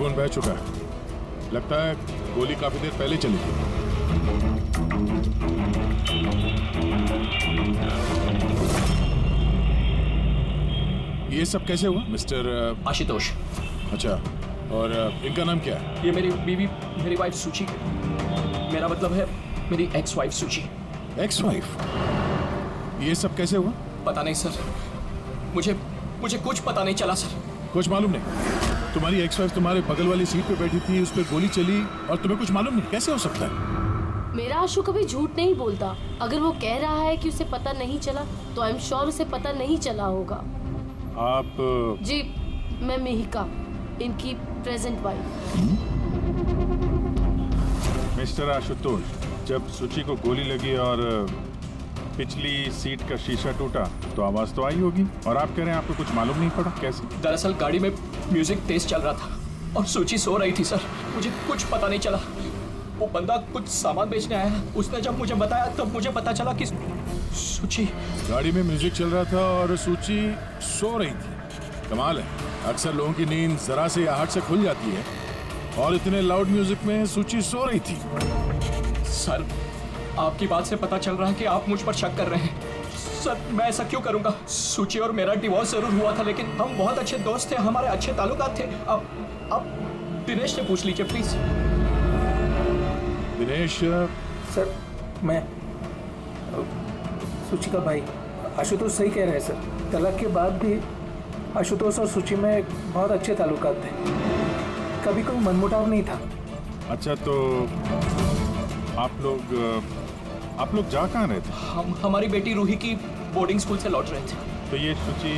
खून बह चुका है। लगता है गोली काफी देर पहले चली थी। ये सब कैसे हुआ मिस्टर आशुतोष? अच्छा, और इनका नाम क्या है? ये मेरी बीवी, मेरी वाइफ सूची। मेरा मतलब है मेरी एक्स वाइफ सूची। Ex wife? ये सब कैसे हुआ? पता नहीं सर, मुझे कुछ पता नहीं चला सर। कुछ मालूम नहीं? तुम्हारी एक्स वाइफ तुम्हारे बगल वाली सीट पे बैठी थी, उस पर गोली चली और तुम्हें कुछ मालूम नहीं? कैसे हो सकता है? मेरा आशु कभी झूठ नहीं बोलता। अगर वो कह रहा है कि उसे पता नहीं चला तो आई एम श्योर उसे पता नहीं चला होगा। आप जी, मैं मिहिका, इनकी प्रेजेंट वाइफ। मिस्टर आशुतोष, जब सूची को गोली लगी और पिछली सीट का शीशा टूटा तो आवाज तो आई होगी, और आप कह रहे हैं आपको कुछ मालूम नहीं पड़ा? कैसे? दरअसल गाड़ी में म्यूजिक तेज चल रहा था और सूची सो रही थी सर। मुझे कुछ पता नहीं चला। वो बंदा कुछ सामान बेचने आया, उसने जब मुझे बताया तब मुझे पता चला कि सूची। गाड़ी में म्यूजिक चल रहा था और सूची सो रही थी। कमाल है, अक्सर लोगों की नींद जरा से आहट से खुल जाती है और इतने लाउड म्यूजिक में सूची सो रही थी। सर, आपकी बात से पता चल रहा है कि आप मुझ पर शक कर रहे हैं। सर, मैं ऐसा क्यों करूंगा? सूची और मेरा डिवोर्स जरूर हुआ था, लेकिन हम बहुत अच्छे दोस्त थे, हमारे अच्छे ताल्लुकात थे। अब दिनेश से पूछ लीजिए प्लीज। दिनेश? सर, मैं सूची का भाई। आशुतोष सही कह रहे हैं सर। तलाक के बाद भी आशुतोष और सूची में बहुत अच्छे ताल्लुकात थे, कभी कोई मनमुटाव नहीं था। अच्छा, तो आप लोग जा कहाँ रहे थे? हम हमारी बेटी रूही की बोर्डिंग स्कूल से लौट रहे थे। तो ये सूची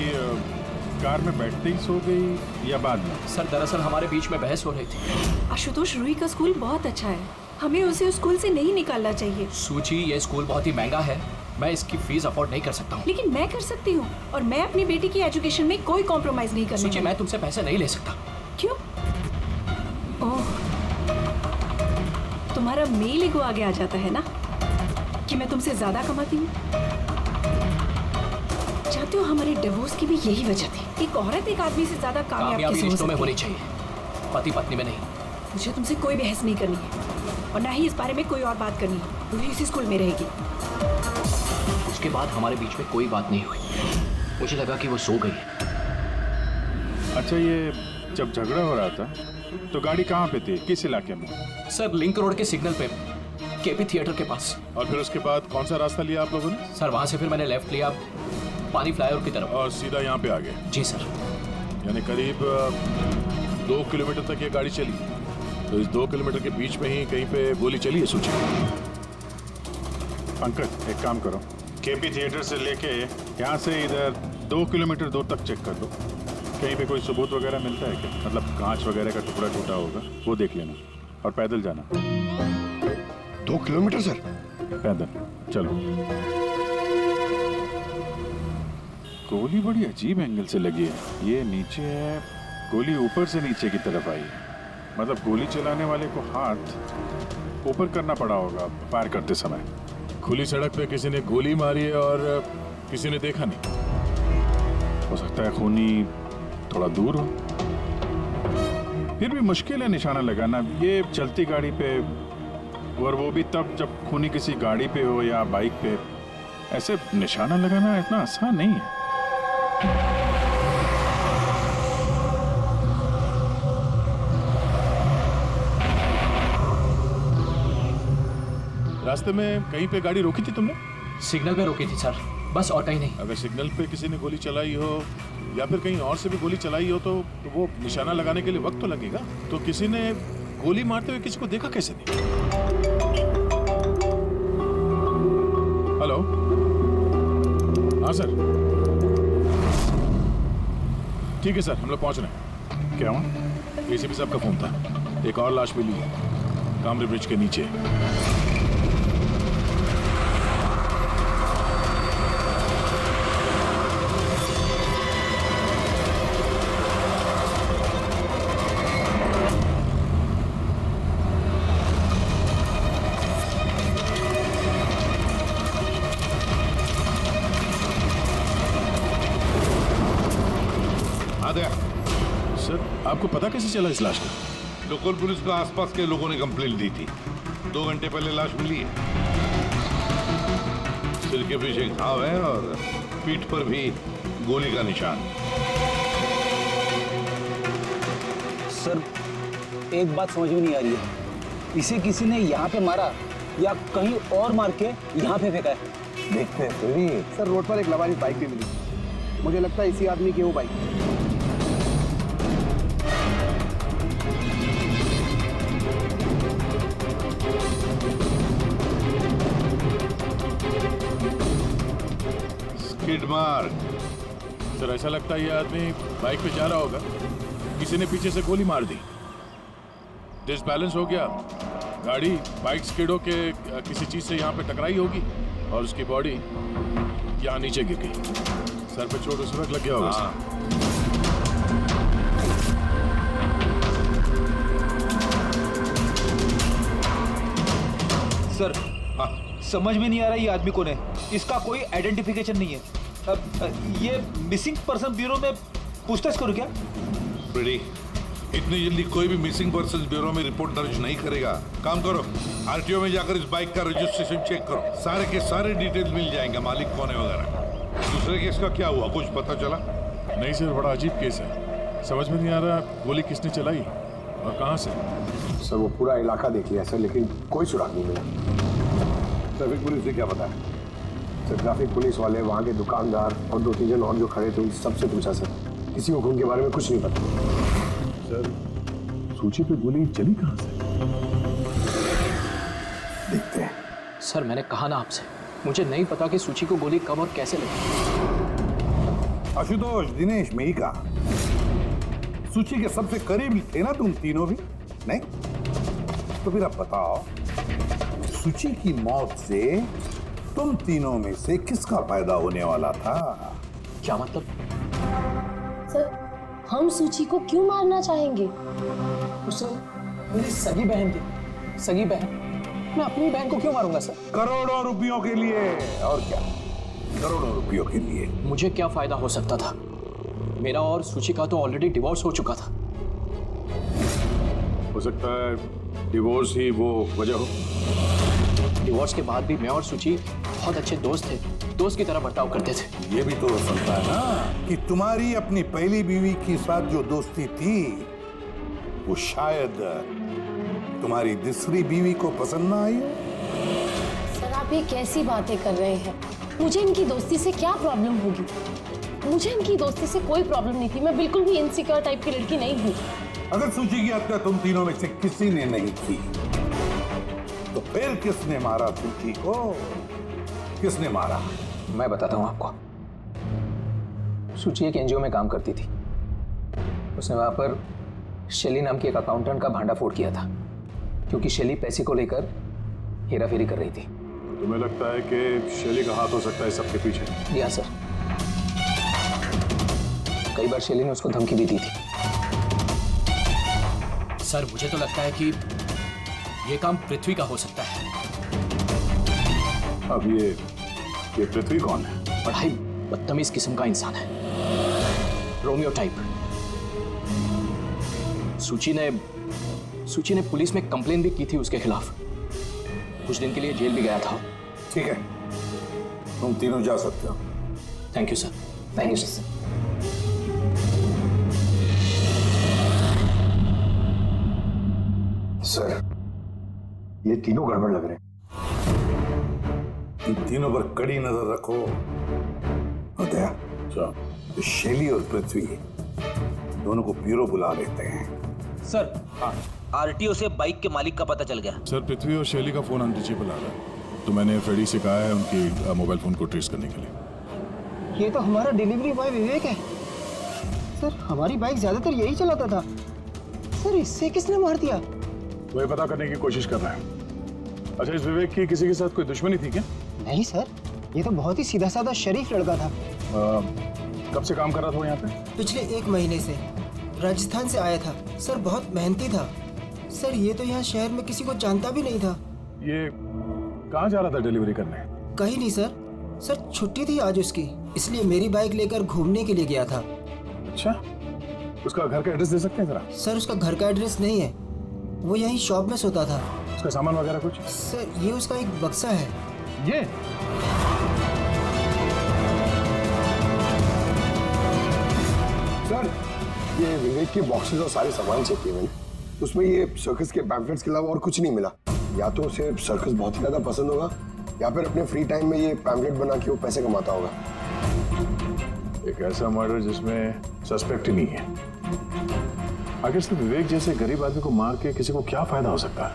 कार में बैठते ही सो गई या बाद में? सर, दरअसल हमारे बीच में बहस हो रही थी। आशुतोष, रूही का स्कूल बहुत अच्छा है, हमें उसे उस स्कूल से नहीं निकालना चाहिए। सूची, ये स्कूल बहुत ही महंगा है, मैं इसकी फीस अफोर्ड नहीं कर सकता हूँ। लेकिन मैं कर सकती हूँ, और मैं अपनी बेटी की एजुकेशन में कोई कॉम्प्रोमाइज नहीं करने सूची, वाली। मैं तुमसे पैसे नहीं ले सकता। क्यों? ओह, तुम्हारा मेल ईगो आगे आ जाता है ना कि मैं तुमसे ज्यादा कमाती हूँ। चाहते हो हमारे डिवोर्स की भी यही वजह थी। एक औरत एक आदमी से ज्यादा कामयाब कैसे हो रिश्तों में सकती होनी है? चाहिए, पति पत्नी में नहीं। मुझे तुमसे कोई बहस नहीं करनी है, और ना ही इस बारे में कोई और बात करनी है। रूही इसी स्कूल में रहेगी। उसके बाद हमारे बीच में कोई बात नहीं हुई। मुझे लगा कि वो सो गई है। अच्छा, ये जब झगड़ा हो रहा था तो गाड़ी कहाँ पे थी, किस इलाके में? सर, लिंक रोड के सिग्नल पे, केपी थिएटर के पास। और फिर उसके बाद कौन सा रास्ता लिया आप लोगों ने? सर, वहाँ से फिर मैंने लेफ्ट लिया पानी फ्लाईओवर की तरफ। और सीधा यहाँ पे आ गए? जी सर। यानी करीब 2 किलोमीटर तक ये गाड़ी चली। तो इस 2 किलोमीटर के बीच में ही कहीं पे गोली चली है सूची? पंकज, एक काम करो, केपी थिएटर से लेके यहाँ से इधर 2 किलोमीटर दूर तक चेक कर दो। कहीं पे कोई सबूत वगैरह मिलता है क्या? मतलब कांच वगैरह का टुकड़ा टूटा होगा, वो देख लेना। और पैदल जाना। 2 किलोमीटर सर? पैदल चलो। गोली बड़ी अजीब एंगल से लगी है। ये नीचे है, गोली ऊपर से नीचे की तरफ आई है। मतलब गोली चलाने वाले को हाथ ऊपर करना पड़ा होगा फायर करते समय। खुली सड़क पे किसी ने गोली मारी है और किसी ने देखा नहीं। हो सकता है खूनी थोड़ा दूर हो। फिर भी मुश्किल है निशाना लगाना ये चलती गाड़ी पे, और वो भी तब जब खूनी किसी गाड़ी पे हो या बाइक पे। ऐसे निशाना लगाना इतना आसान नहीं है। रास्ते में कहीं पे गाड़ी रोकी थी तुमने? सिग्नल पे रोकी थी सर, बस, और कहीं नहीं। अगर सिग्नल पे किसी ने गोली चलाई हो या फिर कहीं और से भी गोली चलाई हो तो वो निशाना लगाने के लिए वक्त तो लगेगा। तो किसी ने गोली मारते हुए किसी को देखा कैसे नहीं? हेलो, हाँ सर, ठीक है सर, हम लोग पहुंच रहे हैं। क्या हुआ? एसीपी साहब का फोन था, एक और लाश मिली है कामरे ब्रिज के नीचे। सर, आपको पता कैसे चला इस लाश का? लोकल पुलिस को आसपास के लोगों ने कंप्लेंट दी थी। 2 घंटे पहले लाश मिली है। सिर के पीछे घाव है और पीठ पर भी गोली का निशान। सर, एक बात समझ में नहीं आ रही है, इसे किसी ने यहाँ पे मारा या कहीं और मार के यहाँ पे फेंका है? देखते हैं फिर। सर, रोड पर एक लवारिस बाइक भी मिली। मुझे लगता है इसी आदमी की वो बाइक। Skid mark. सर ऐसा लगता है ये आदमी बाइक पे जा रहा होगा, किसी ने पीछे से गोली मार दी, डिसबैलेंस हो गया, गाड़ी बाइक स्किड होके किसी चीज से यहाँ पे टकराई होगी और उसकी बॉडी यहाँ नीचे गिर गई। सर पे चोट उस वक्त लग गया होगा। सर, समझ में नहीं आ रहा ये आदमी कौन है। इसका कोई आइडेंटिफिकेशन नहीं है। ये मिसिंग पर्सन ब्यूरो में पूछताछ करूं क्या? फ्रेडी, इतनी जल्दी कोई भी मिसिंग पर्सन ब्यूरो में रिपोर्ट दर्ज नहीं करेगा। काम करो, आरटीओ में जाकर इस बाइक का रजिस्ट्रेशन चेक करो। सारे के सारे डिटेल्स मिल जाएंगे, मालिक कौन है वगैरह। दूसरे केस का क्या हुआ, कुछ पता चला? नहीं सर, बड़ा अजीब केस है, समझ में नहीं आ रहा गोली किसने चलाई और कहाँ से। सर वो पूरा इलाका देख लिया सर, लेकिन कोई सुराग नहीं मिला। ट्रैफिक पुलिस ने क्या बताया? सर ट्रैफिक पुलिस वाले, वहाँ के दुकानदार और 2-3 जन और जो खड़े थे उन सबसे पूछा सर, किसी को खून के बारे में कुछ नहीं पता। सर सूची पे गोली चली कहाँ से? देखते हैं। सर मैंने कहा ना आपसे, मुझे नहीं पता कि सूची को गोली कब और कैसे लगी। आशुतोष, दिनेश, मेहिका, सूची के सबसे करीब थे ना तुम तीनों भी? नहीं? तो फिर अब बताओ, सूची की मौत से तुम तीनों में से किसका फायदा होने वाला था? क्या मतलब? सर हम सूची को क्यों मारना चाहेंगे? सर, मेरी सगी बहन थी, सगी बहन। मैं अपनी बहन को क्यों मारूंगा सर? करोड़ों रुपयों के लिए। और क्या? करोड़ों रुपयों के लिए। मुझे क्या फायदा हो सकता था? मेरा और सूची का तो ऑलरेडी डिवोर्स हो चुका था। हो सकता है डिवोर्स ही वो वजह हो। डिवोर्स के बाद भी मैं और सूची बहुत अच्छे दोस्त थे, दोस्त की तरह बर्ताव करते थे। ये भी तो हो सकता है ना कि तुम्हारी अपनी पहली बीवी के साथ जो दोस्ती थी वो शायद तुम्हारी दूसरी बीवी को पसंद ना आई हो। सर आप ये कैसी बातें कर रहे हैं? मुझे इनकी दोस्ती से क्या प्रॉब्लम होगी? मुझे इनकी दोस्ती से कोई प्रॉब्लम नहीं थी। मैं बिल्कुल भी इनसिक्योर टाइप की लड़की नहीं हूँ। अगर सूची की हत्या तुम तीनों में से किसी ने नहीं की तो फिर किसने मारा सूची को? किसने मारा? मैं बताता हूँ आपको। सूची एक एनजीओ में काम करती थी। उसने वहां पर शेली नाम की एक अकाउंटेंट का भांडाफोड़ किया था, क्योंकि शेली पैसे को लेकर हेराफेरी कर रही थी। तुम्हें लगता है कि शेली का हाथ हो सकता है सबके पीछे? या सर, कई बार शेली ने उसको धमकी भी दी थी। सर मुझे तो लगता है कि ये काम पृथ्वी का हो सकता है। अब ये पृथ्वी कौन है? बड़ा ही बदतमीज किस्म का इंसान है, रोमियो टाइप। सूची ने पुलिस में कंप्लेन भी की थी उसके खिलाफ। कुछ दिन के लिए जेल भी गया था। ठीक है, तुम तीनों जा सकते हो। Thank you sir. Thank you sir. Sir ये तीनों गड़बड़ लग रहे हैं। इन तीनों पर कड़ी नजर रखो। होता तो शैली और पृथ्वी दोनों को ब्यूरो बुला लेते हैं। सर, आरटीओ से बाइक के मालिक का पता चल गया। सर पृथ्वी और शैली का फोन अनरीचेबल आ रहा है, तो मैंने फ्रेडी से कहा है उनकी मोबाइल फोन को ट्रेस करने के लिए। ये तो हमारा डिलीवरी बॉय विवेक है। सर हमारी बाइक ज्यादातर यही चलाता था। सर इससे किसने मार दिया? वही पता करने की कोशिश कर रहा है। अच्छा, इस विवेक की किसी के साथ कोई दुश्मनी थी क्या? नहीं सर, ये तो बहुत ही सीधा साधा शरीफ लड़का था। कब से काम कर रहा था वो यहाँ पे? पिछले 1 महीने से राजस्थान से आया था। सर बहुत मेहनती था। सर ये तो यहाँ शहर में किसी को जानता भी नहीं था। ये कहाँ जा रहा था डिलीवरी करने? कहीं नहीं सर। सर छुट्टी थी आज उसकी, इसलिए मेरी बाइक लेकर घूमने के लिए गया था। अच्छा, उसका घर का एड्रेस दे सकते हैं जरा? सर उसका घर का एड्रेस नहीं है, वो यहीं शॉप में सोता था। उसका सामान वगैरह कुछ? सर ये उसका एक बक्सा है। ये सर ये विवेक के बॉक्सेस और सारे सामान चेक किए मैंने, उसमें ये सर्कस के पैम्फलेट्स के अलावा और कुछ नहीं मिला। या तो उसे सर्कस बहुत ही ज्यादा पसंद होगा या फिर अपने फ्री टाइम में ये पैम्फलेट बना के वो पैसे कमाता होगा। एक ऐसा मर्डर जिसमें सस्पेक्ट ही नहीं है। आखिर सिर्फ विवेक जैसे गरीब आदमी को मार के किसी को क्या फायदा हो सकता है?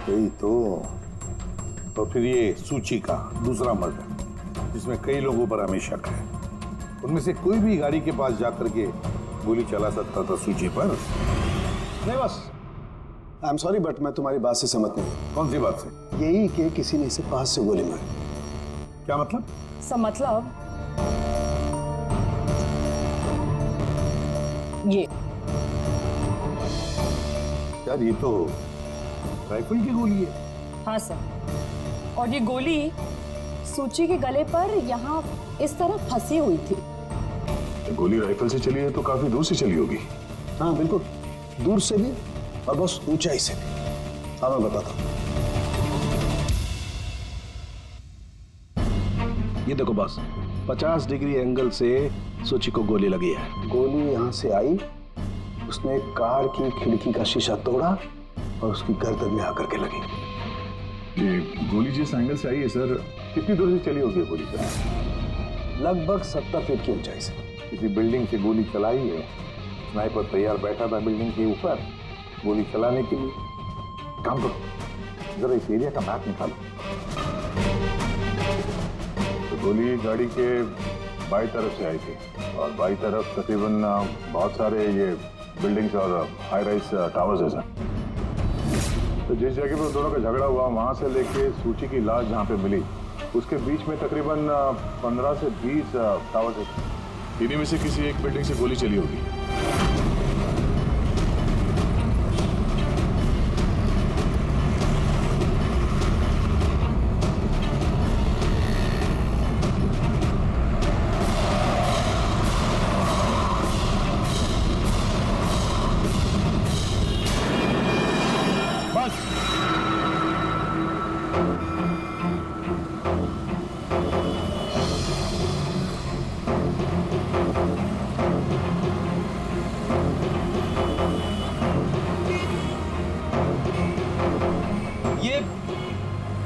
यही तो फिर ये सूची का दूसरा मर्डर जिसमें कई लोगों पर हमें शक है, उनमें से कोई भी गाड़ी के पास जाकर के गोली चला सकता था सूची पर? नहीं बस, आई एम सॉरी बट मैं तुम्हारी बात से सहमत नहीं हूँ। कौन सी बात से? यही कि किसी ने इसे पास से गोली मारी। क्या मतलब? मतलब ये यार ये तो राइफल की गोली है। हाँ सर, और ये गोली सूची के गले पर यहाँ इस तरह फंसी हुई थी। गोली राइफल से चली है तो काफी दूर से चली होगी। हाँ बिल्कुल, दूर से भी और बस ऊंचाई से भी। हाँ मैं बताता हूँ। ये देखो बॉस, 50 डिग्री एंगल से सूची को गोली लगी है। गोली यहाँ से आई, उसने कार की खिड़की का शीशा तोड़ा और उसकी गर्दन में आकर के लगी। ये गोली जिस एंगल से आई है सर, कितनी दूर से चली होगी गोली सर? लगभग 70 फीट की ऊंचाई से। किसी बिल्डिंग से गोली चलाई है, स्नाइपर तैयार बैठा था बिल्डिंग के ऊपर गोली चलाने के लिए। काम करो, जरा इस एरिया का मैप निकालो। तो गोली गाड़ी के बाई तरफ से आई थी और बाई तरफ तकरीबन बहुत सारे ये बिल्डिंग्स और हाई राइज टावर्स है सर। तो जिस जगह पे दोनों का झगड़ा हुआ वहां से लेके सूची की लाश जहाँ पे मिली उसके बीच में तकरीबन 15 से 20 टावर्स है। इन्हीं में से किसी एक बिल्डिंग से गोली चली होगी।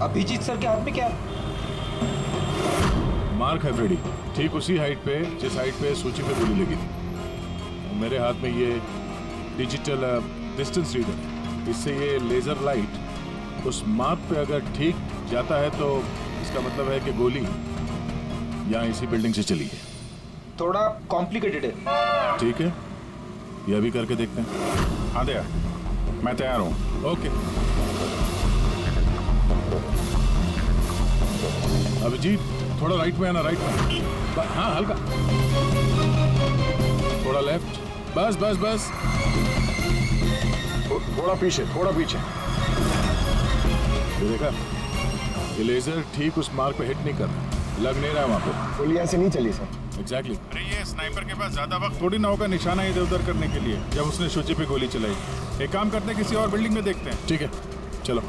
अभिजीत सर के हाथ में क्या? मार्क है फ्रेडी, ठीक उसी हाइट पे जिस हाइट पे सूची पे गोली लगी थी। मेरे हाथ में ये डिजिटल डिस्टेंस रीडर है। इससे ये लेजर लाइट उस मार्क पे अगर ठीक जाता है तो इसका मतलब है कि गोली यहाँ इसी बिल्डिंग से चली है। थोड़ा कॉम्प्लिकेटेड है। ठीक है, ये अभी करके देखते हैं। हाँ दया, मैं तैयार हूँ। ओके अभिजीत, थोड़ा राइट में आना, राइट में। हाँ हल्का, थोड़ा लेफ्ट, बस बस बस, थोड़ा पीछे, थोड़ा पीछे। ये देखा, ये लेजर ठीक उस मार्क पे हिट नहीं कर रहा, लग नहीं रहा वहाँ पे। गोली ऐसे नहीं चली सर। एग्जैक्टली। अरे ये स्नाइपर के पास ज्यादा वक्त थोड़ी ना होगा निशाना इधर उधर करने के लिए जब उसने सूची पे गोली चलाई। एक काम करते हैं, किसी और बिल्डिंग में देखते हैं। ठीक है चलो।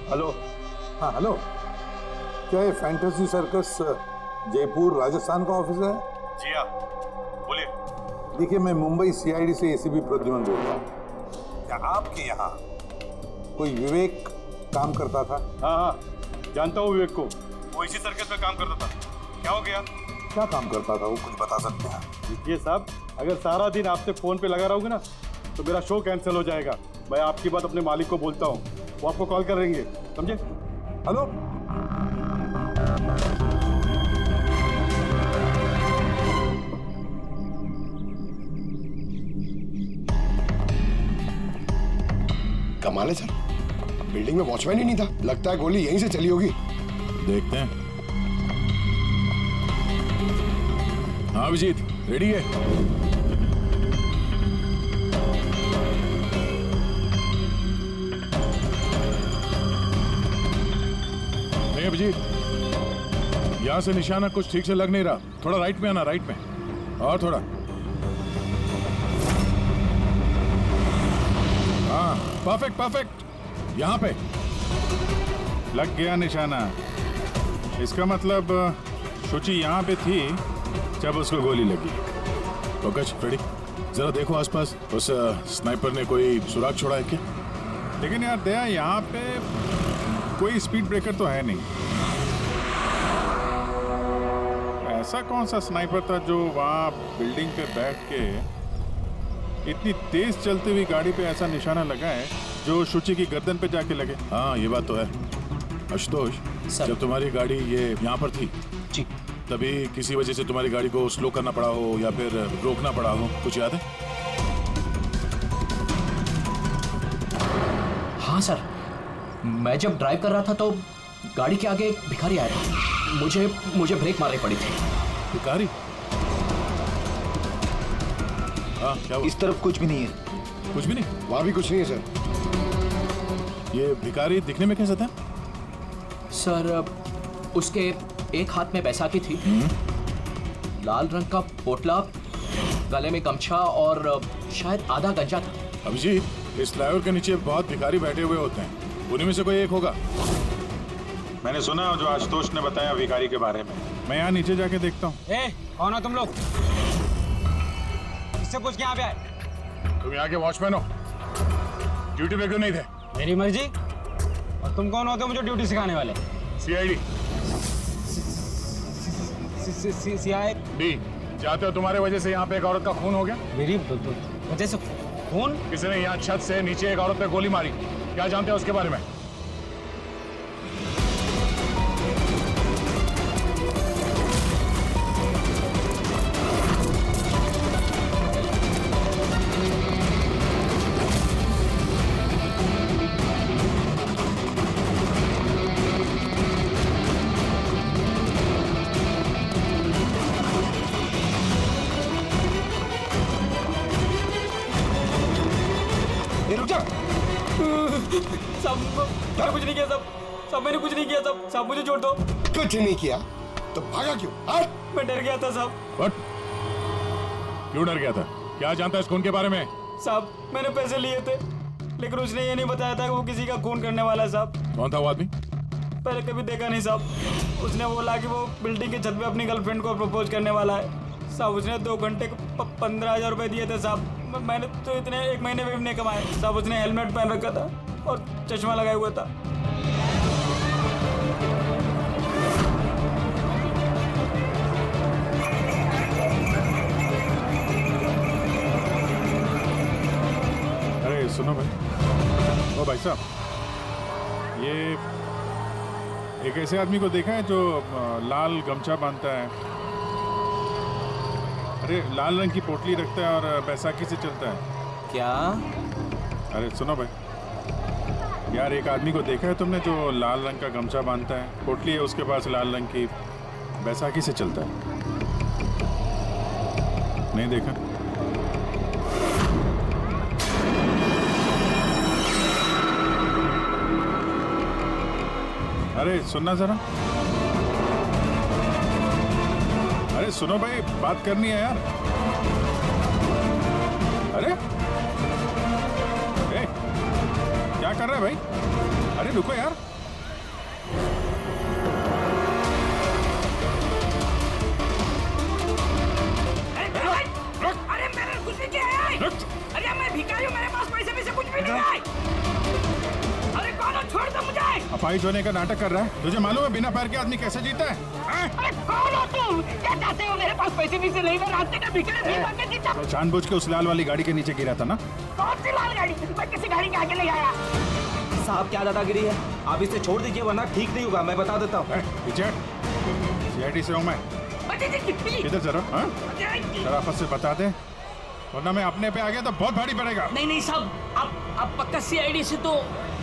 हेलो। हाँ हेलो, क्या ये फैंटेसी सर्कस जयपुर राजस्थान का ऑफिस है? जी हाँ, बोलिए। देखिए मैं मुंबई सीआईडी से एसीपी प्रद्युमन बोल रहा हूँ। क्या आपके यहाँ कोई विवेक काम करता था? हाँ हाँ, जानता हूँ विवेक को, वो इसी सर्कस में काम करता था। क्या हो गया? क्या काम करता था वो, कुछ बता सकते हैं? देखिए साहब, अगर सारा दिन आपसे फोन पे लगा रहूंगा ना तो मेरा शो कैंसिल हो जाएगा। मैं आपकी बात अपने मालिक को बोलता हूँ, वो आपको कॉल करेंगे, समझे? हेलो। कमाल है सर, बिल्डिंग में वॉचमैन ही नहीं था। लगता है गोली यहीं से चली होगी। देखते हैं। हाँ अभिजीत, रेडी है? नहीं अभिजीत, यहां से निशाना कुछ ठीक से लग नहीं रहा। थोड़ा राइट में आना, राइट में। और थोड़ा। हाँ, परफेक्ट परफेक्ट। यहाँ पे लग गया निशाना। इसका मतलब शुचि यहाँ पे थी जब उसको गोली लगी। पंकज, फ्रेडी, जरा देखो आसपास, उस स्नाइपर ने कोई सुराग छोड़ा है क्या? लेकिन यार दया, यहाँ पे कोई स्पीड ब्रेकर तो है नहीं। ऐसा कौन सा स्नाइपर था जो वहाँ बिल्डिंग पे बैठ के इतनी तेज चलती हुई गाड़ी पे ऐसा निशाना लगाए जो शुचि की गर्दन पे जाके लगे? हाँ, ये बात तो है। आशुतोष, जब तुम्हारी गाड़ी ये यहाँ पर थी जी, तभी किसी वजह से तुम्हारी गाड़ी को स्लो करना पड़ा हो या फिर रोकना पड़ा हो, कुछ याद है? हाँ सर, मैं जब ड्राइव कर रहा था तो गाड़ी के आगे एक भिखारी आया था। मुझे ब्रेक मारनी पड़ी थी। भिखारी? हाँ, क्या हुआ? इस तरफ कुछ भी नहीं है। कुछ भी नहीं? वहां भी कुछ नहीं है सर। ये भिखारी दिखने में कैसा था? सर, उसके एक हाथ में बैसाखी थी, लाल रंग का पोटला, गले में गमछा और शायद आधा गंजा था। अभिजीत, इस फ्लाईओवर के नीचे बहुत भिखारी बैठे हुए होते हैं, उन्हीं में से कोई एक होगा। मैंने सुना जो आशुतोष ने बताया भिखारी के बारे में। मैं यहाँ नीचे जाके देखता हूँ। कौन हो तुम लोग? इससे कुछ यहाँ पे आए? तुम यहाँ के वॉचमैन हो, ड्यूटी पे क्यों नहीं थे? मेरी मर्जी। और तुम कौन होते हो मुझे ड्यूटी सिखाने वाले? CID CID जाते हो, तुम्हारे वजह से यहाँ पे एक औरत का खून हो गया। मेरी वजह से खून? किसी ने यहाँ छत से नीचे एक औरत पे गोली मारी, क्या जानते हो उसके बारे में? मैंने कुछ नहीं किया सब मैंने कुछ नहीं किया सब मुझे छोड़ दो। कुछ नहीं किया तो भागा क्यों? मैं डर गया था साहब। What? क्यों डर गया था? क्या जानता है इस खून के बारे में? साहब, मैंने पैसे लिए थे लेकिन उसने ये नहीं बताया था कि वो किसी का खून करने वाला है साहब। कौन था वो आदमी? पहले कभी देखा नहीं साहब। उसने बोला कि वो बिल्डिंग के छत पे अपनी गर्लफ्रेंड को प्रपोज करने वाला है साहब। उसने 2 घंटे को 15,000 रुपए दिए थे साहब। मैंने तो इतने 1 महीने में भी नहीं कमाए साहब। उसने हेलमेट पहन रखा था और चश्मा लगाया हुआ था। अरे सुनो भाई, ओ भाई साहब, ये एक ऐसे आदमी को देखा है जो लाल गमछा बांधता है, अरे लाल रंग की पोटली रखता है और बैसाखी से चलता है? क्या? अरे सुनो भाई यार, एक आदमी को देखा है तुमने जो लाल रंग का गमछा बांधता है, पोटली है उसके पास लाल रंग की, बैसाखी से चलता है? नहीं देखा? अरे सुनना जरा, अरे सुनो भाई, बात करनी है यार। अरे ए, क्या कर रहा है भाई? अरे रुको यार। अरे मैंने कुछ नहीं किया है। अरे मैं भिखारी हूँ, मेरे पास पैसे कुछ भी नहीं है। अरे कौन हो? छोड़ दो मुझे। अपाहिज होने का नाटक कर रहा है। तुझे मालूम है बिना पैर के आदमी कैसे जीता है? अरे कौन हो तुम? क्या चाहते हो? मेरे पास पैसे नहीं से नहीं, मैं रास्ते का भिखारी नहीं बन के जीता। तो जानबूझ के उस लाल वाली गाड़ी के नीचे गिरा था ना? कौन सी लाल गाड़ी? मैं किसी गाड़ी के आगे ले आया। साहब, क्या दादागिरी है? आप इसे छोड़ दीजिए वरना ठीक नहीं होगा। मैं बता देता हूँ। पीछे CID से हूँ मैं। किधर जरा, हाँ? शराफत से बता दे वरना मैं अपने पे आ गया तो बहुत भारी पड़ेगा। नहीं साहब, आप पक्का CID से तो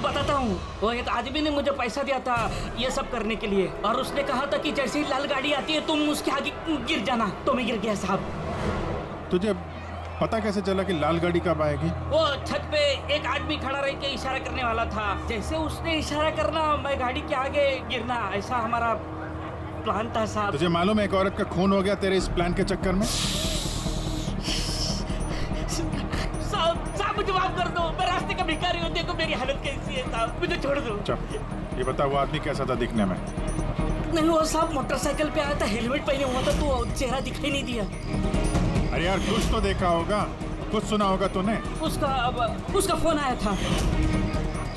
बताता हूँ। वो एक आदमी ने मुझे पैसा दिया था ये सब करने के लिए, और उसने कहा था कि जैसे ही लाल गाड़ी आती है तुम उसके आगे गिर जाना। तो मैं गिर गया साहब। तुझे पता कैसे चला कि लाल गाड़ी कब आएगी? वो छत पे एक आदमी खड़ा रह के इशारा करने वाला था। जैसे उसने इशारा करना, मैं गाड़ी के आगे गिरना, ऐसा हमारा प्लान था साहब। तुझे मालूम है एक औरत का खून हो गया तेरे इस प्लान के चक्कर में? मुझे माफ कर दो, मैं रास्ते का भिखारी हूँ, देखो मेरी हालत कैसी है साहब, मुझे छोड़ दो। चल ये बता वो आदमी कैसा था दिखने में? नहीं वो साहब मोटरसाइकिल पे आया था, हेलमेट पहने हुआ था, तो चेहरा दिखाई नहीं दिया। अरे यार कुछ तो देखा होगा, कुछ सुना होगा तूने? उसका फोन आया था,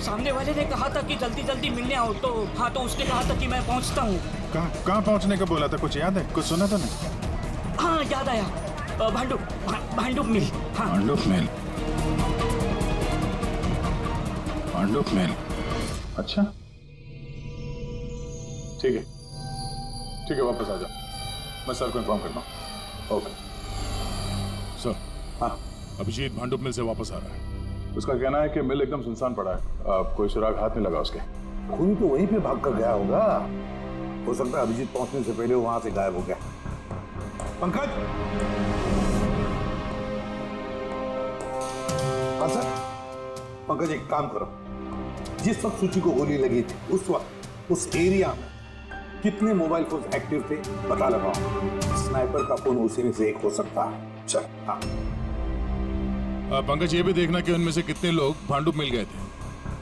सामने वाले ने कहा था कि जल्दी जल्दी मिलने आओ, तो हाँ तो उसने कहा था कि मैं पहुंचता हूँ। कहाँ पहुंचने का बोला था, कुछ याद है, कुछ सुना तूने? हाँ याद आया, भांडुप मिल। हाँ भांडुप मिल, भांडुप मिल, अच्छा ठीक है वापस आ जा, मैं सर को इन्फॉर्म करता हूँ। Okay sir. हाँ अभिजीत भांडुप मिल से वापस आ रहा है। उसका कहना है कि मिल एकदम सुनसान पड़ा है, कोई सुराग हाथ में लगा उसके। खूनी तो वहीं पे भाग कर गया होगा, हो सकता है अभिजीत पहुंचने से पहले वहां से गायब हो गया। पंकज, हाँ सर। पंकज एक काम करो, जिस वक्त सूची को गोली लगी थी उस वक्त उस एरिया में कितने मोबाइल फोन एक्टिव थे पता लगाओ, स्नाइपर का फोन उसी में से एक हो सकता है। चल हाँ। पंकज ये भी देखना कि उनमें से कितने लोग भांडुप मिल गए थे।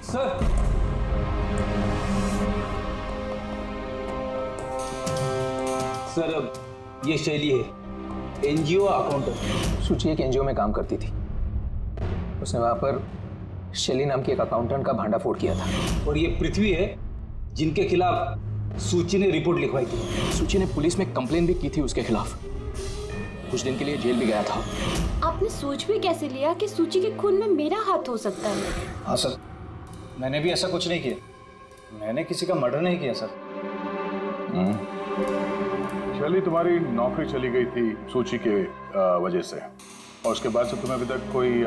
सर सर अब ये शैली है, एनजीओ अकाउंटेंट। सूची एक एनजीओ में काम करती थी, उसने वहां पर शैली नाम की एक अकाउंटेंट का भांडाफोड़ किया था। और ये पृथ्वी है जिनके खिलाफ सूची ने रिपोर्ट लिखवाई थी। सूची ने पुलिस में कंप्लेन भी की थी उसके खिलाफ, कुछ दिन के लिए जेल भी गया था। आपने सोच भी कैसे लिया कि सूची के खून में मेरा हाथ हो सकता है? हाँ सर, मैंने भी ऐसा कुछ नहीं किया, मैंने किसी का मर्डर नहीं किया सर। शैली तुम्हारी नौकरी चली गई थी सूची के वजह से, और उसके बाद से तुम्हें अभी तक कोई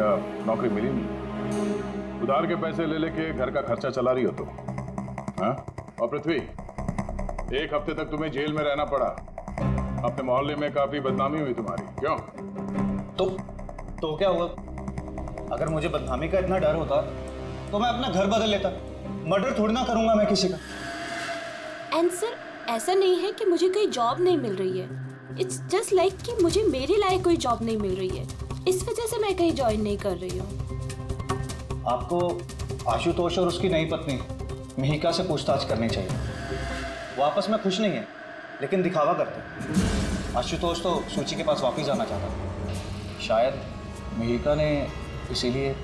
नौकरी मिली नहीं। उधार के पैसे ले लेके घर का खर्चा चला रही हो तुम, हाँ? और पृथ्वी, एक हफ्ते तक तुम्हें जेल में रहना पड़ा, अपने मोहल्ले में काफी बदनामी हुई तुम्हारी, क्यों? तो क्या हुआ? अगर मुझे बदनामी का इतना डर होता तो मैं अपना घर बदल लेता, मर्डर थोड़ी ना करूंगा मैं किसी का। एंड सर ऐसा नहीं है कि मुझे कोई जॉब नहीं मिल रही है, इट्स जस्ट लाइक कि मुझे मेरे लायक कोई जॉब नहीं मिल रही है, इस वजह से मैं कहीं ज्वाइन नहीं कर रही हूँ। आपको आशुतोष और उसकी नई पत्नी मिहिका से पूछताछ करनी चाहिए। वो आपस में खुश नहीं है लेकिन दिखावा करते। आशुतोष तो सूची के पास वापस जाना चाहता, शायद मिहिका ने इसीलिए।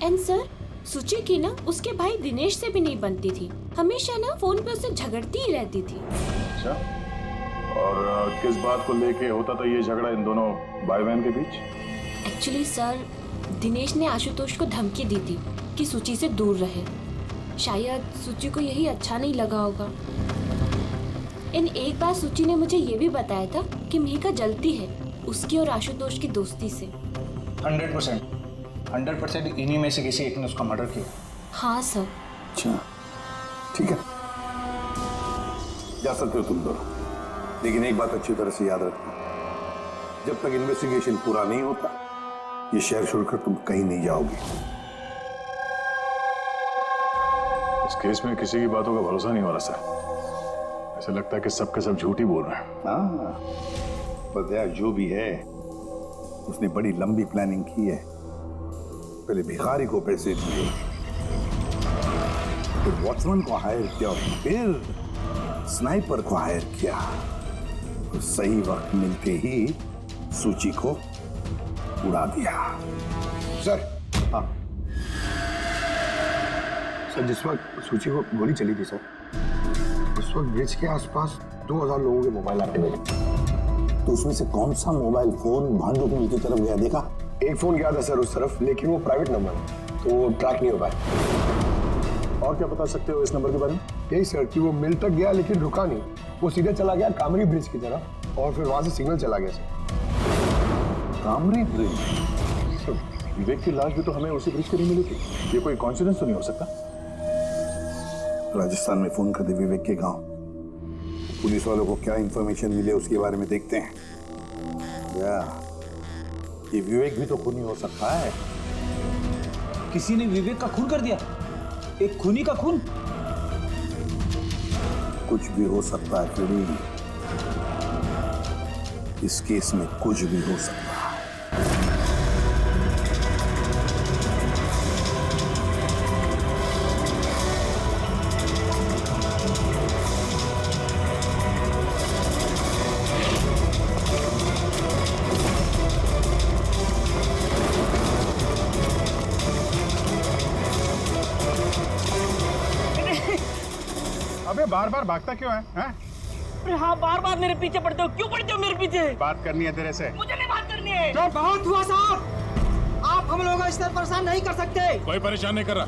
एंड सर सूची की ना उसके भाई दिनेश से भी नहीं बनती थी, हमेशा ना फोन पे उससे झगड़ती ही रहती थी। अच्छा, और किस बात को लेके होता था ये झगड़ा इन दोनों भाई बहन के बीच? एक्चुअली सर दिनेश ने आशुतोष को धमकी दी थी कि सूची से दूर रहे, शायद सूची को यही अच्छा नहीं लगा होगा। इन एक बार सूची ने मुझे ये भी बताया था कि मिहिका जलती है उसकी और आशुतोष की दोस्ती से। 100% इन्हीं में से किसी एक ने उसका मर्डर किया। हाँ सर। अच्छा ठीक है, जा सकते हो तुम दोनों, लेकिन एक बात अच्छी तरह से याद रखना, जब तक इन्वेस्टिगेशन पूरा नहीं होता ये शहर छोड़कर तुम कहीं नहीं जाओगे। इस केस में किसी की बातों का भरोसा नहीं हो रहा सर, ऐसा लगता है कि सब के सब झूठ ही बोल रहे हैं। हाँ, पर यार जो भी है उसने बड़ी लंबी प्लानिंग की है। पहले भिखारी को पैसे दिए, फिर वॉचमैन को हायर किया, फिर स्नाइपर को हायर किया, तो सही वक्त मिलते ही सूची को उड़ा दिया। सर, हाँ सर जिस वक्त सूची को गोली चली थी सर, उस वक्त ब्रिज के आसपास 2000 लोगों के मोबाइल एक्टिव थे। तो उसमें से कौन सा मोबाइल फोन भांडुप मिल की तरफ गया देखा? एक फोन गया था सर उस तरफ, लेकिन वो प्राइवेट नंबर है तो वो ट्रैक नहीं हो पाया। और क्या बता सकते हो इस नंबर के बारे में? यही सर कि वो मिल तक गया लेकिन रुका नहीं, वो सीधे चला गया कामरी ब्रिज की तरफ और फिर वहां से सिग्नल चला गया सर। कामरी ब्रिज? विवेक की लाश भी तो हमें उसी ब्रिज पर नहीं मिली थी, ये कोई कॉन्सिडेंस तो नहीं हो सकता? राजस्थान में फोन कर दे विवेक के गांव, पुलिस वालों को क्या इंफॉर्मेशन मिले उसके बारे में देखते हैं। ये विवेक भी तो खूनी हो सकता है। किसी ने विवेक का खून कर दिया, एक खूनी का खून। कुछ भी हो सकता है फ्रेडी, इस केस में कुछ भी हो सकता है। बार बार भागता क्यों है? हैं? अरे हाँ, बार बार मेरे पीछे पड़ते हो, क्यों पड़ते हो मेरे पीछे? बात करनी है तेरे से। मुझे नहीं बात करनी है। बहुत हुआ साहब, आप हम लोगों को इस तरह परेशान नहीं कर सकते। कोई परेशान नहीं कर रहा,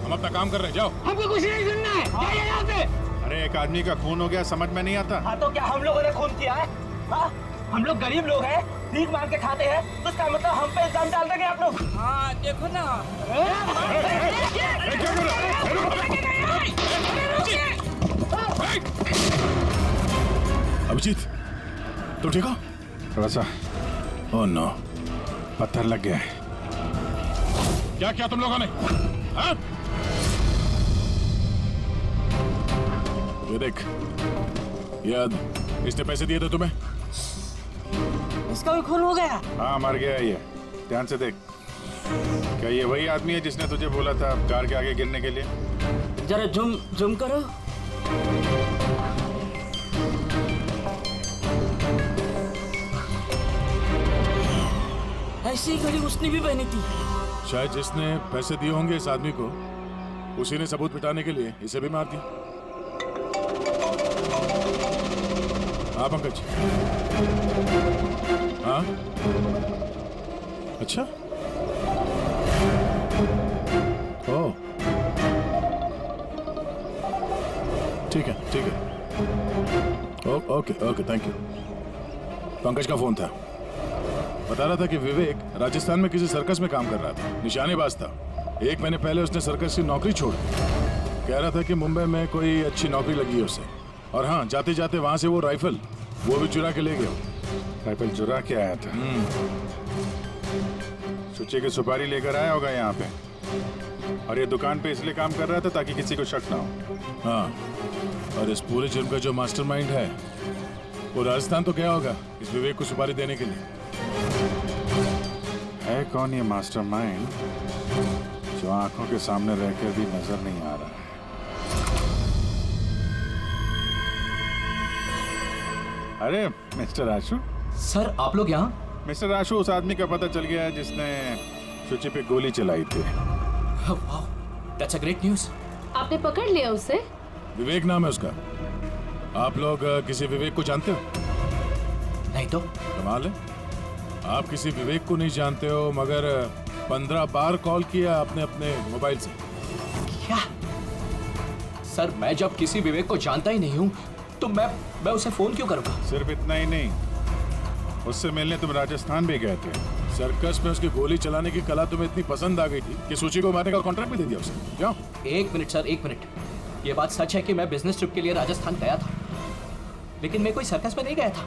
हम अपना काम कर रहे हैं, जाओ। हमको कुछ नहीं सुनना है, जाइए यहाँ से। अरे एक आदमी का खून हो गया, समझ में नहीं आता। हाँ तो क्या हम लोगों ने खून किया है? हाँ, हम लोग गरीब लोग हैं, भीख मांग के खाते हैं, तो इसका मतलब हम पे इल्जाम डाल देंगे आप लोग? हाँ देखो ना। अभिजीत, तुम ठीक हो? थोड़ा सा। ओह नो, पत्थर लग गया है। क्या किया तुम लोगों ने? हाँ? ये देख, याद इसने पैसे दिए थे तुम्हें? इसका भी खून हो गया? हाँ मर गया ये, ध्यान से देख। क्या ये वही आदमी है जिसने तुझे बोला था कार के आगे गिरने के लिए? जरा जूम करो। ऐसी घड़ी उसने भी पहनी थी। शायद जिसने पैसे दिए होंगे इस आदमी को, उसी ने सबूत मिटाने के लिए इसे भी मार दिया। हाँ पंकज। हाँ अच्छा, ओह ठीक है ठीक है, okay okay thank you. Pankaj का फोन था, बता रहा था कि विवेक राजस्थान में किसी सर्कस में काम कर रहा था, निशानेबाज था। 1 महीने पहले उसने सर्कस की नौकरी छोड़ दी। कह रहा था कि मुंबई में कोई अच्छी नौकरी लगी है उसे, और हाँ जाते जाते वहां से वो राइफल वो भी चुरा के ले गया। राइफल चुरा के आया था? सुच्चे की सुपारी लेकर आया होगा यहाँ पे, और ये दुकान पे इसलिए काम कर रहा था ताकि किसी को शक ना हो। हाँ, और इस पूरे जुर्म का जो मास्टरमाइंड है वो राजस्थान तो गया होगा इस विवेक को सुपारी देने के लिए। है कौन ये मास्टरमाइंड जो आंखों के सामने रहकर भी नजर नहीं आ रहा है? अरे मिस्टर आशु। सर आप लोग यहाँ? मिस्टर आशु, उस आदमी का पता चल गया है जिसने सुची पे गोली चलाई थी। वाह, दैट्स अ ग्रेट न्यूज़। आपने पकड़ लिया उसे? विवेक नाम है उसका। आप लोग किसी विवेक को जानते हो? नहीं तो। कमाल है, आप किसी विवेक को नहीं जानते हो, मगर 15 बार कॉल किया आपने अपने मोबाइल से। क्या? सर मैं जब किसी विवेक को जानता ही नहीं हूँ तो मैं उसे फोन क्यों करूँगा? सिर्फ इतना ही नहीं, उससे मिलने तुम राजस्थान भी गए थे। सर्कस में उसकी गोली चलाने की कला तुम्हें इतनी पसंद आ गई थी कि सूची को मारने का कॉन्ट्रैक्ट भी दे दिया उसे। क्यों? 1 मिनट सर, 1 मिनट। ये बात सच है कि मैं बिजनेस ट्रिप के लिए राजस्थान गया था, लेकिन मैं कोई सर्कस में नहीं गया था।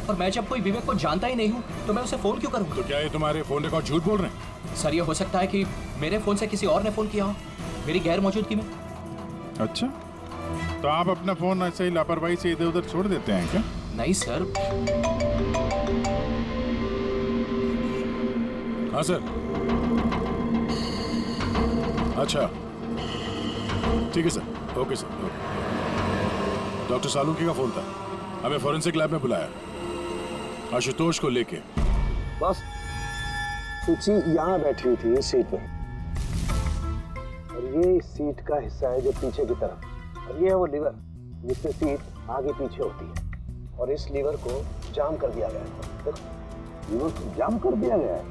और मैं जब कोई विवेक को जानता ही नहीं हूँ तो मैं उसे फोन क्यों करूँगा? तो क्या ये तुम्हारे फोन रिकॉर्ड झूठ बोल रहे हैं? सर ये हो सकता है कि मेरे फोन से किसी और ने फोन किया हो मेरी गैर मौजूदगी में। अच्छा, तो आप अपना फोन ऐसे ही लापरवाही से इधर उधर छोड़ देते हैं क्या? नहीं सर। हाँ सर। अच्छा ठीक है sir, okay sir, okay. Doctor Salunkhe का फोन था, हमें फॉरेंसिक लैब में बुलाया आशुतोष को लेके। बस सुची यहाँ बैठी हुई थी इस सीट पे, और ये इस सीट का हिस्सा है जो पीछे की तरफ, और ये है वो लीवर जिससे सीट आगे पीछे होती है, और इस लीवर को जाम कर दिया गया है। लीवर को जाम कर दिया गया है?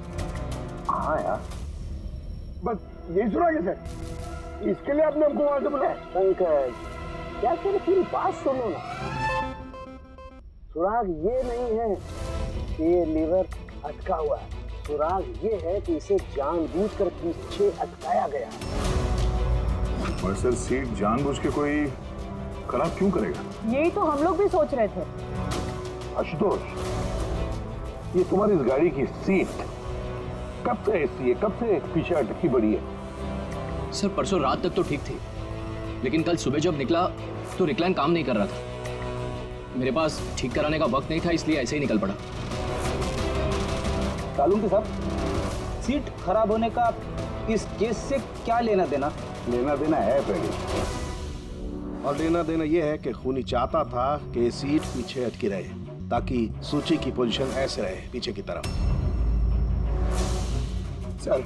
हाँ यार, बस यही सुना कैसे? इसके लिए आपने हमको वहां से बुलाया? पंकज क्या तेरी पूरी बात सुनो ना। सुराग ये नहीं है कि ये लीवर अटका हुआ है, सुराग ये है कि इसे जानबूझकर पीछे अटकाया गया। और सर सीट जानबूझ के कोई खराब क्यों करेगा? यही तो हम लोग भी सोच रहे थे। आशुतोष, ये तुम्हारी इस गाड़ी की सीट कब से ऐसी है, कब से पीछे अटकी पड़ी है? सर परसों रात तक तो ठीक थी, लेकिन कल सुबह जब निकला तो रिक्लाइन काम नहीं कर रहा था। मेरे पास ठीक कराने का वक्त नहीं था, इसलिए ऐसे ही निकल पड़ा। सालुंकी साहब, सीट खराब होने का इस केस से क्या लेना देना? लेना देना है पहले, और लेना देना यह है कि खूनी चाहता था कि सीट पीछे अटकी रहे ताकि सूची की पोजीशन ऐसे रहे पीछे की तरफ। सर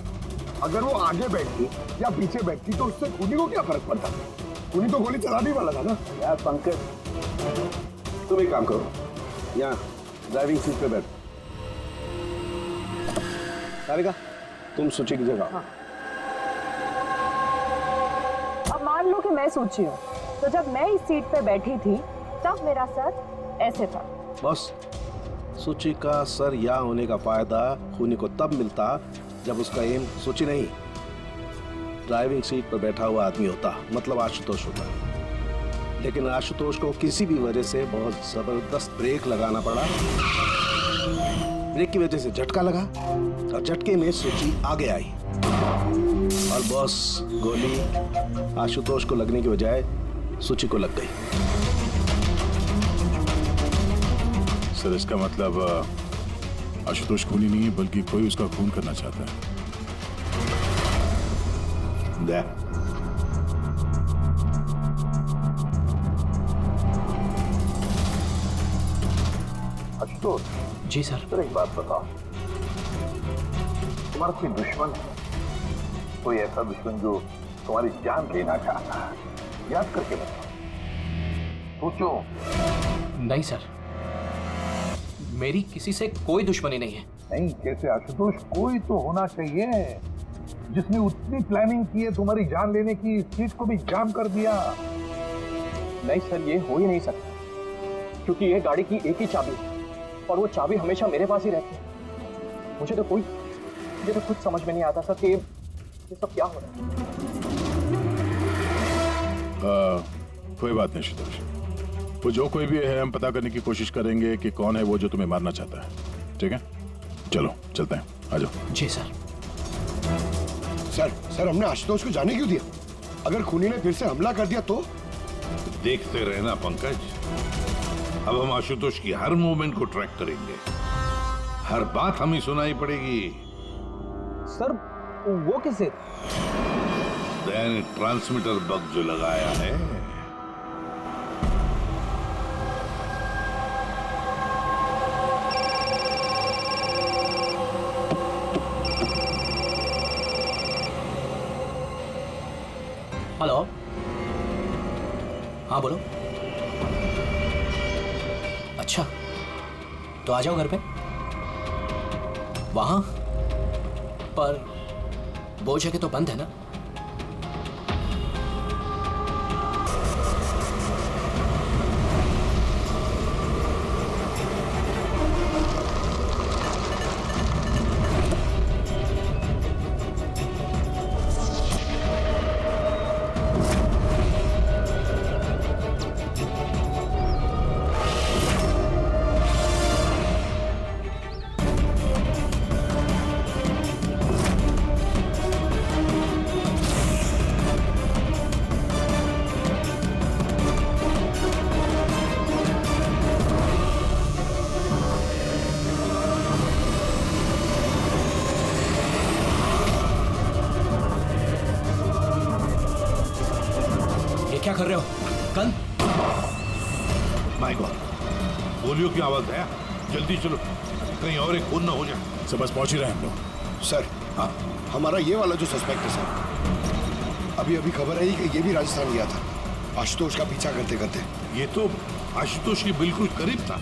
अगर वो आगे बैठती या पीछे बैठती तो उससे खूनी को क्या फर्क पड़ता? उन्हीं तो गोली चलाने वाला था ना। यार पंकज, तुम एक काम करो, यहाँ ड्राइविंग सीट पे बैठ। सारिका, तुम सूची की जगह। हाँ। अब मान लो कि मैं सूची हूँ, तो जब मैं इस सीट पे बैठी थी तब मेरा सर ऐसे था। बॉस, सूची का सर यहाँ होने का फायदा खूनी को तब मिलता जब उसका एम सूची नहीं, ड्राइविंग सीट पर बैठा हुआ आदमी होता, मतलब आशुतोष होता। लेकिन आशुतोष को किसी भी वजह से बहुत जबरदस्त ब्रेक लगाना पड़ा। ब्रेक की वजह से झटका लगा और झटके में सूची आगे आई और बॉस, गोली आशुतोष को लगने की बजाय सूची को लग गई। सर, इसका मतलब आशुतोष खूनी नहीं है, बल्कि कोई उसका खून करना चाहता है। आशुतोष जी सर। सर एक बात बताओ, तुम्हारा कोई दुश्मन है? कोई ऐसा दुश्मन जो तुम्हारी जान लेना चाहता है? याद करके बताओ, सोचो। नहीं सर, मेरी किसी से कोई दुश्मनी नहीं है। नहीं, कैसे आशुतोष, कोई तो होना चाहिए जिसने उतनी प्लानिंग की है तुम्हारी जान लेने की, सीट को भी जाम कर दिया। नहीं सर, ये हो ही नहीं सकता, क्योंकि ये गाड़ी की एक ही चाबी है और वो चाबी हमेशा मेरे पास ही रहती है। मुझे तो खुद समझ में नहीं आता सर कि ये सब क्या हो रहा है। कोई बात नहीं आशुतोष, वो जो कोई भी है हम पता करने की कोशिश करेंगे कि कौन है वो जो तुम्हें मारना चाहता है। ठीक है, चलो चलते हैं, आ जाओ। जी सर। सर हमने आशुतोष को जाने क्यों दिया? अगर खूनी ने फिर से हमला कर दिया तो? देखते रहना पंकज, अब हम आशुतोष की हर मूवमेंट को ट्रैक करेंगे, हर बात हमें सुनाई पड़ेगी। सर वो किसे? ट्रांसमीटर बग जो लगाया है। हेलो, हाँ बोलो। अच्छा, तो आ जाओ घर पे। वहां पर वो जगह तो बंद है ना? क्या कर रहे हो? गन? माय गॉड, गोलियों की आवाज है। जल्दी चलो, कहीं और एक खून ना हो जाए। सब बस पहुंच ही रहे हैं हम लोग। सर, हाँ, हमारा ये वाला जो सस्पेक्ट है सर, अभी खबर आई कि ये भी राजस्थान गया था आशुतोष का पीछा करते करते। ये तो आशुतोष के बिल्कुल करीब था।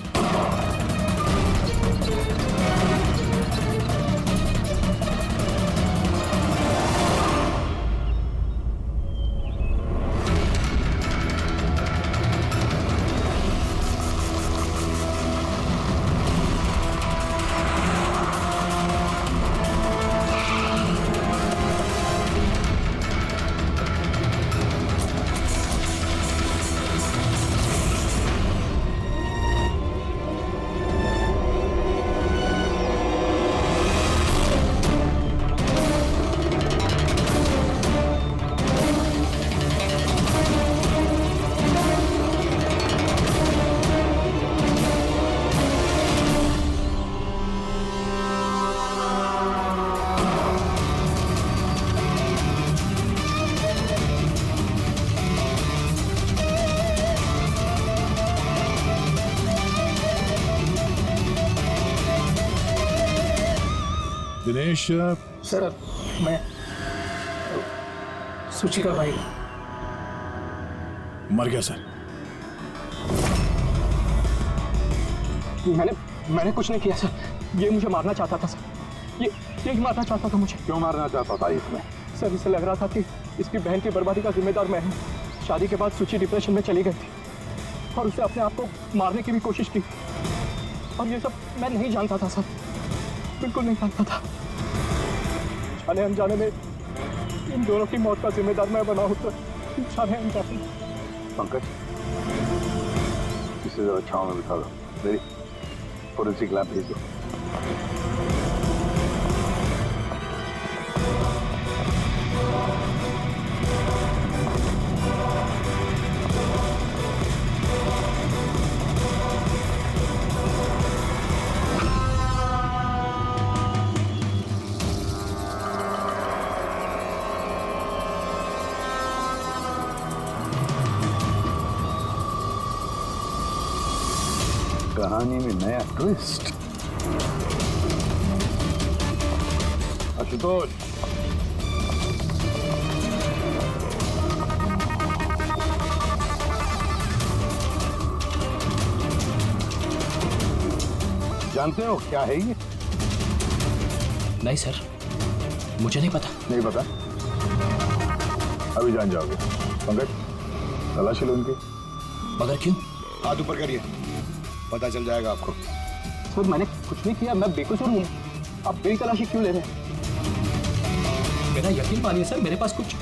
दिनेश, सर मैं सूची का भाई। मर गया सर। मैंने कुछ नहीं किया सर। ये मुझे मारना चाहता था सर। ये मारना चाहता था मुझे। क्यों मारना चाहता था इसमें? सर इसे लग रहा था कि इसकी बहन की बर्बादी का जिम्मेदार मैं हूँ। शादी के बाद सुची डिप्रेशन में चली गई थी और उसे अपने आप को मारने की भी कोशिश की। और ये सब मैं नहीं जानता था सर, बिल्कुल नहीं जानता था। जाने अनजाने में इन दोनों की मौत का जिम्मेदार मैं बना हूँ। जाने अनजाने। पंकज, इसे जरा छांव में बिठा दो। मेरी फोरेंसिक लैब भेज दो। कहानी में नया ट्विस्ट। आशुतोष, जानते हो क्या है ये? नहीं सर, मुझे नहीं पता। नहीं पता? अभी जान जाओगे। पंकज, तलाशी लो उनकी। मगर क्यों? हाथ ऊपर करिए, पता चल जाएगा आपको। सर मैंने कुछ नहीं किया, मैं बेकसूर हूँ। आप मेरी तलाशी क्यों ले रहे हैं? मेरा यकीन मानिए सर, मेरे पास कुछ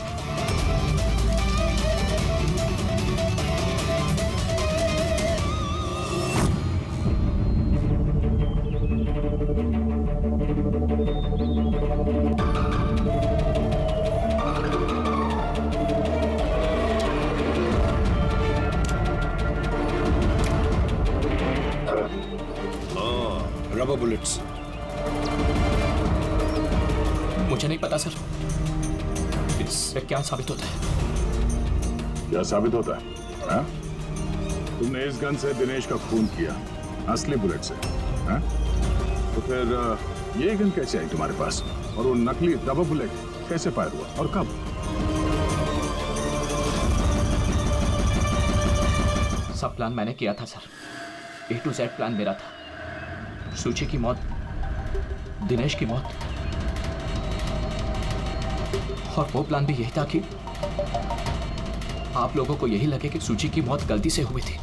रबर बुलेट्स। मुझे नहीं पता सर, इससे क्या साबित होता है? क्या साबित होता है? हा? तुमने इस गन से दिनेश का खून किया, असली बुलेट से। हा? तो फिर ये गन कैसे आई तुम्हारे पास? और वो नकली रबर बुलेट कैसे फायर हुआ और कब? सब प्लान मैंने किया था sir. A to Z plan मेरा था। सूची की मौत, दिनेश की मौत, और वो प्लान भी यही था कि आप लोगों को यही लगे कि सूची की मौत गलती से हुई थी,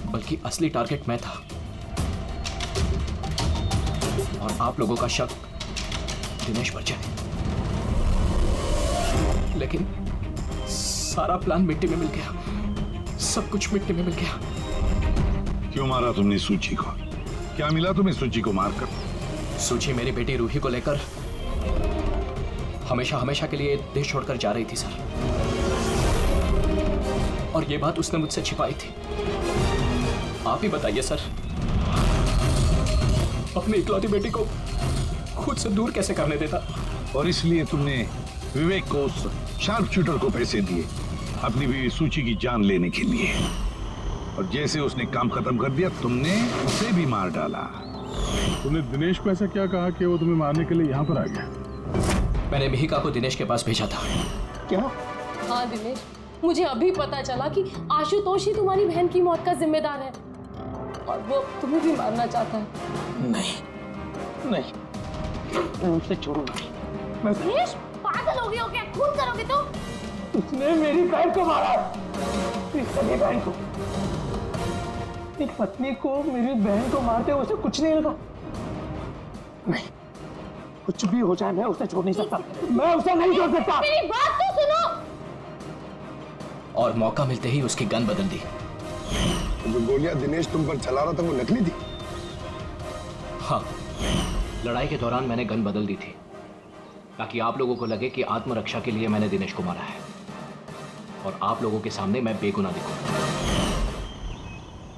बल्कि असली टारगेट मैं था। और आप लोगों का शक दिनेश पर जाए। लेकिन सारा प्लान मिट्टी में मिल गया, सब कुछ मिट्टी में मिल गया। क्यों मारा तुमने सूची को? क्या मिला तुम्हें सूची को मारकर? सूची मेरी बेटी रूही को लेकर हमेशा हमेशा के लिए देश छोड़कर जा रही थी सर, और ये बात उसने मुझसे छिपाई थी। आप ही बताइए सर, अपनी इकलौती बेटी को खुद से दूर कैसे करने देता? और इसलिए तुमने विवेक को, उस शार्प शूटर को पैसे दिए अपनी बीवी सूची की जान लेने के लिए, और जैसे उसने काम खत्म कर दिया तुमने उसे भी मार डाला। तुमने दिनेश को ऐसा क्या कहा कि वो तुम्हें मारने के लिए यहाँ पर आ गया? मैंने मिहिका को दिनेश के पास भेजा था। क्या? हाँ दिनेश, मुझे अभी पता चला कि आशुतोष ही तुम्हारी बहन की मौत का जिम्मेदार है और वो तुम्हें भी मारना चाहता है। नहीं, मैं उसे छोड़ूंगा। दिनेश, पागल हो गए हो क्या? खून करोगे तो? उसने मेरी बहन को मारा, मेरी बहन को। एक पत्नी को मेरी बहन को मारते उसे कुछ नहीं लगा। नहीं, कुछ भी हो जाए मैं उसे छोड़ नहीं सकता। मैं उसे नहीं छोड़ सकता। मेरी बात तो सुनो। और मौका मिलते ही उसकी गन बदल दी। जो गोलियां दिनेश तुम पर चला रहा था वो नकली थी? हाँ, लड़ाई के दौरान मैंने गन बदल दी थी ताकि आप लोगों को लगे कि आत्मरक्षा के लिए मैंने दिनेश को मारा है, और आप लोगों के सामने मैं बेगुनाह दिखूं।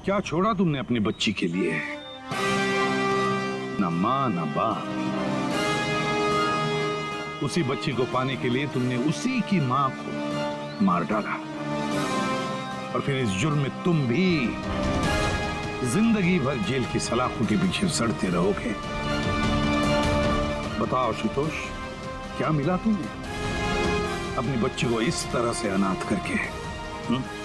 क्या छोड़ा तुमने अपनी बच्ची के लिए? ना मां ना बाप। उसी बच्ची को पाने के लिए तुमने उसी की मां को मार डाला, और फिर इस जुर्म में तुम भी जिंदगी भर जेल की सलाखों के पीछे सड़ते रहोगे। बताओ आशुतोष, क्या मिला तुम्हें अपनी बच्ची को इस तरह से अनाथ करके? हाँ?